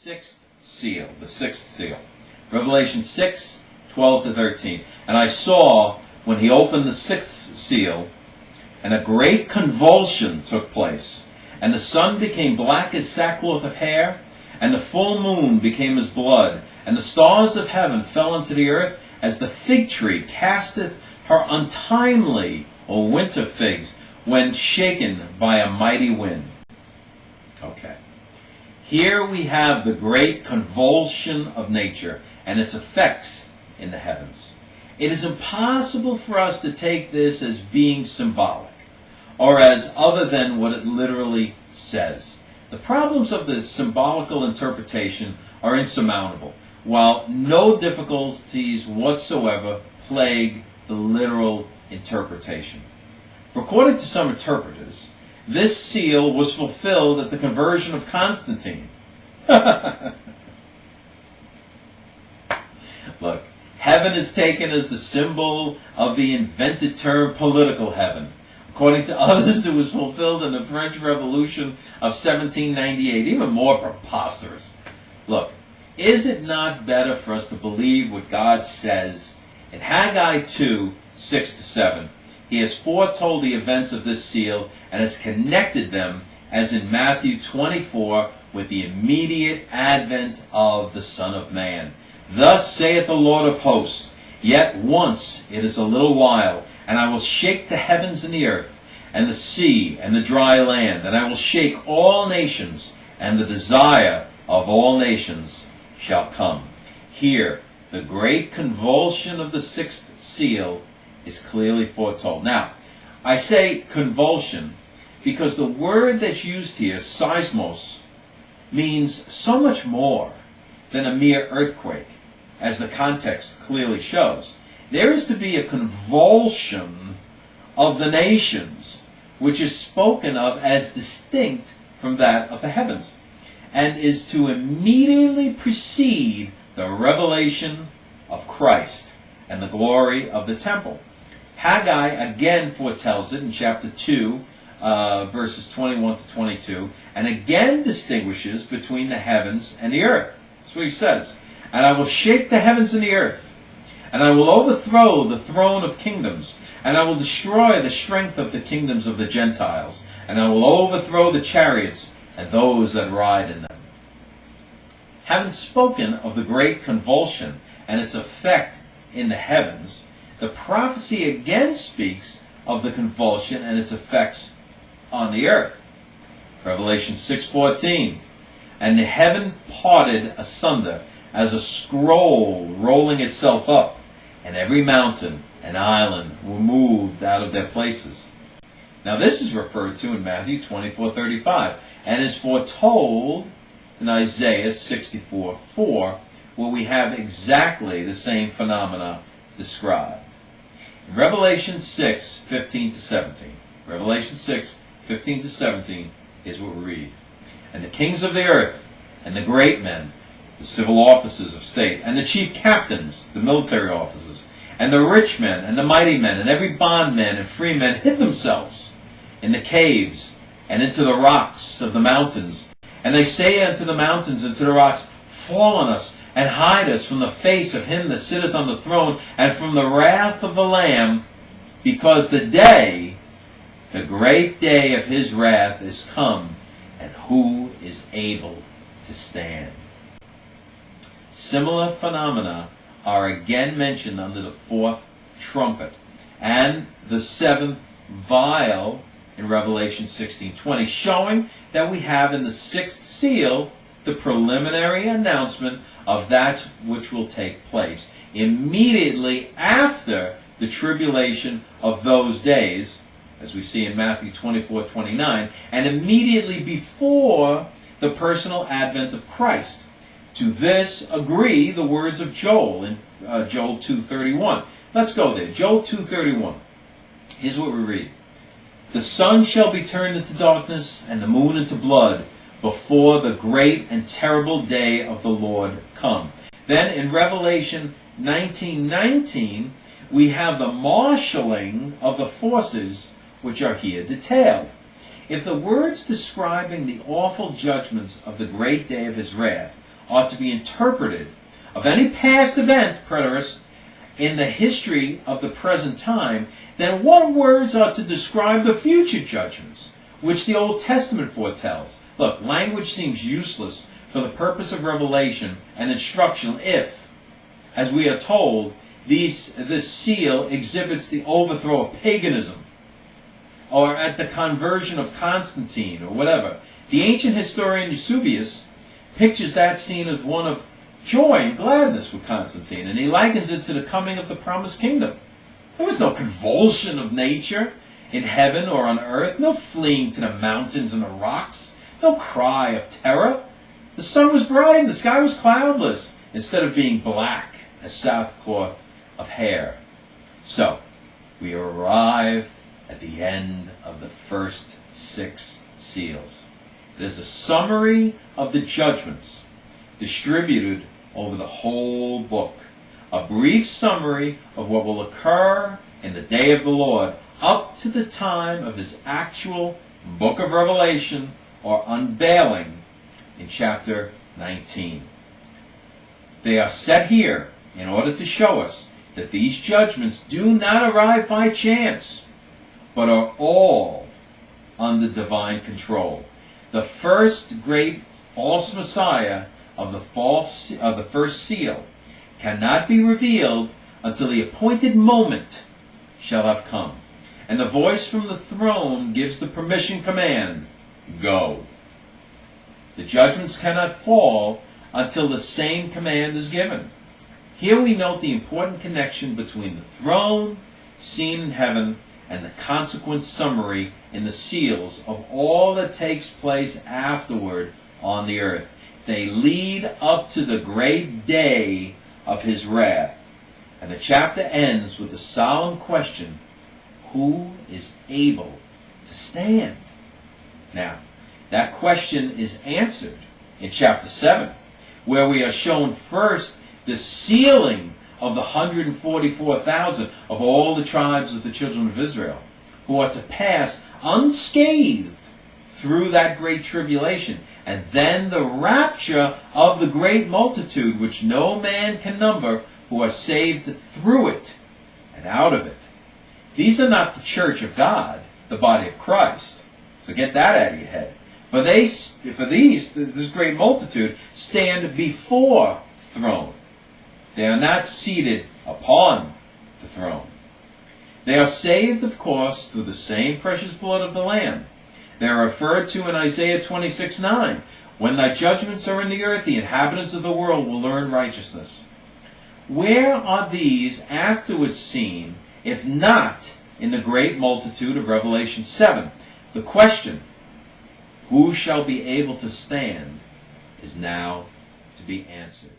sixth seal, the sixth seal. Revelation 6:12-13. And I saw, when he opened the sixth seal, and a great convulsion took place, and the sun became black as sackcloth of hair, and the full moon became as blood, and the stars of heaven fell into the earth, as the fig tree casteth her untimely or winter figs when shaken by a mighty wind. Okay. Here we have the great convulsion of nature and its effects in the heavens. It is impossible for us to take this as being symbolic, or as other than what it literally says. The problems of the symbolical interpretation are insurmountable, while no difficulties whatsoever plague the literal interpretation. For according to some interpreters, this seal was fulfilled at the conversion of Constantine. Look, heaven is taken as the symbol of the invented term political heaven. According to others, it was fulfilled in the French Revolution of 1798, even more preposterous. Look, is it not better for us to believe what God says? In Haggai 2:6-7, he has foretold the events of this seal and has connected them, as in Matthew 24, with the immediate advent of the Son of Man. Thus saith the Lord of hosts, yet once it is a little while, and I will shake the heavens and the earth, and the sea and the dry land, and I will shake all nations, and the desire of all nations shall come. Here, the great convulsion of the sixth seal is clearly foretold. Now, I say convulsion because the word that's used here, seismos, means so much more than a mere earthquake, as the context clearly shows. There is to be a convulsion of the nations, which is spoken of as distinct from that of the heavens, and is to immediately precede the revelation of Christ and the glory of the temple. Haggai again foretells it in chapter 2, verses 21-22, and again distinguishes between the heavens and the earth. That's what he says. And I will shake the heavens and the earth, and I will overthrow the throne of kingdoms, and I will destroy the strength of the kingdoms of the Gentiles, and I will overthrow the chariots and those that ride in them. Having spoken of the great convulsion and its effect in the heavens, the prophecy again speaks of the convulsion and its effects on the earth. Revelation 6:14, and the heaven parted asunder as a scroll rolling itself up, and every mountain and island were moved out of their places. Now this is referred to in Matthew 24:35, and is foretold in Isaiah 64:4, where we have exactly the same phenomena described. In Revelation 6:15-17, Revelation 6:15-17 is what we read. And the kings of the earth, and the great men, the civil officers of state, and the chief captains, the military officers, and the rich men, and the mighty men, and every bondman and free man hid themselves in the caves, and into the rocks of the mountains. And they say unto the mountains and to the rocks, fall on us, and hide us from the face of him that sitteth on the throne, and from the wrath of the Lamb, because the day, the great day of his wrath is come, and who is able to stand? Similar phenomena are again mentioned under the fourth trumpet and the seventh vial in Revelation 16:20, showing that we have in the sixth seal the preliminary announcement of that which will take place immediately after the tribulation of those days, as we see in Matthew 24:29, and immediately before the personal advent of Christ. To this agree the words of Joel in Joel 2:31. Let's go there. Joel 2:31. Here's what we read. The sun shall be turned into darkness, and the moon into blood, before the great and terrible day of the Lord come. Then in Revelation 19:19, we have the marshaling of the forces which are here detailed. If the words describing the awful judgments of the great day of his wrath are to be interpreted of any past event, preterist, in the history of the present time, then what words are to describe the future judgments, which the Old Testament foretells? Look, language seems useless for the purpose of revelation and instruction if, as we are told, this seal exhibits the overthrow of paganism, or at the conversion of Constantine, or whatever. The ancient historian Eusebius pictures that scene as one of joy and gladness with Constantine, and he likens it to the coming of the promised kingdom. There was no convulsion of nature in heaven or on earth, no fleeing to the mountains and the rocks, no cry of terror. The sun was bright and the sky was cloudless, instead of being black as sackcloth of hair. So, we arrive at the end of the first 6 seals. It is a summary of the judgments distributed over the whole book. A brief summary of what will occur in the day of the Lord up to the time of his actual book of Revelation or unveiling in chapter 19. They are set here in order to show us that these judgments do not arrive by chance, but are all under divine control. The first great false Messiah of the first seal cannot be revealed until the appointed moment shall have come. And the voice from the throne gives the permission command, go. The judgments cannot fall until the same command is given. Here we note the important connection between the throne seen in heaven and the consequent summary in the seals of all that takes place afterward on the earth. They lead up to the great day of his wrath. And the chapter ends with the solemn question, who is able to stand? Now, that question is answered in chapter 7, where we are shown first the sealing of the 144,000 of all the tribes of the children of Israel, who are to pass unscathed through that great tribulation, and then the rapture of the great multitude, which no man can number, who are saved through it and out of it. These are not the church of God, the body of Christ. So get that out of your head. For this great multitude stand before the throne. They are not seated upon the throne. They are saved, of course, through the same precious blood of the Lamb. They are referred to in Isaiah 26:9. When thy judgments are in the earth, the inhabitants of the world will learn righteousness. Where are these afterwards seen, if not in the great multitude of Revelation 7? The question, who shall be able to stand, is now to be answered.